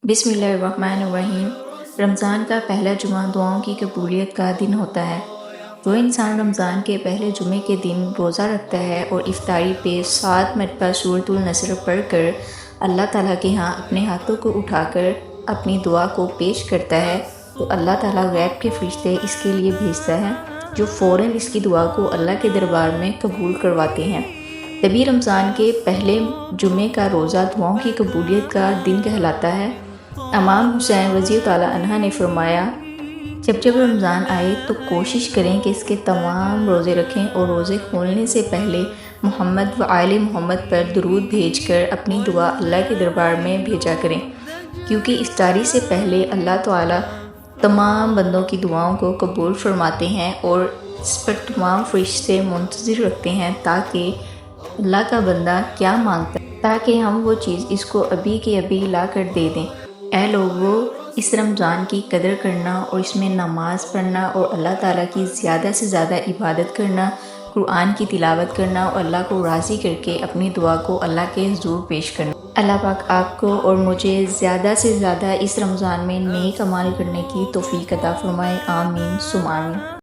بسم اللہ الرحمن الرحیم۔ رمضان کا پہلا جمعہ دعاؤں کی قبولیت کا دن ہوتا ہے۔ جو انسان رمضان کے پہلے جمعے کے دن روزہ رکھتا ہے اور افطاری پہ 7 مرتبہ سورۃ النصر پڑھ کر اللہ تعالیٰ کے ہاں اپنے ہاتھوں کو اٹھا کر اپنی دعا کو پیش کرتا ہے تو اللہ تعالیٰ غیب کے فرشتے اس کے لیے بھیجتا ہے جو فوراً اس کی دعا کو اللہ کے دربار میں قبول کرواتے ہیں۔ تبھی رمضان کے پہلے جمعے کا روزہ دعاؤں کی قبولیت کا دن کہلاتا ہے۔ امام حسین رضی اللہ تعالیٰ عنہ نے فرمایا، جب رمضان آئے تو کوشش کریں کہ اس کے تمام روزے رکھیں اور روزے کھولنے سے پہلے محمد و آل محمد پر درود بھیج کر اپنی دعا اللہ کے دربار میں بھیجا کریں، کیونکہ افطاری سے پہلے اللہ تعالیٰ تمام بندوں کی دعاؤں کو قبول فرماتے ہیں اور اس پر تمام فرشتے منتظر رکھتے ہیں تاکہ اللہ کا بندہ کیا مانگتا ہے تاکہ ہم وہ چیز اس کو ابھی کے ابھی لا کر دے دیں۔ اے لوگو، اس رمضان کی قدر کرنا اور اس میں نماز پڑھنا اور اللہ تعالیٰ کی زیادہ سے زیادہ عبادت کرنا، قرآن کی تلاوت کرنا اور اللہ کو راضی کر کے اپنی دعا کو اللہ کے حضور پیش کرنا۔ اللہ پاک آپ کو اور مجھے زیادہ سے زیادہ اس رمضان میں نیک اعمال کرنے کی توفیق عطا فرمائے۔ آمین ثم آمین۔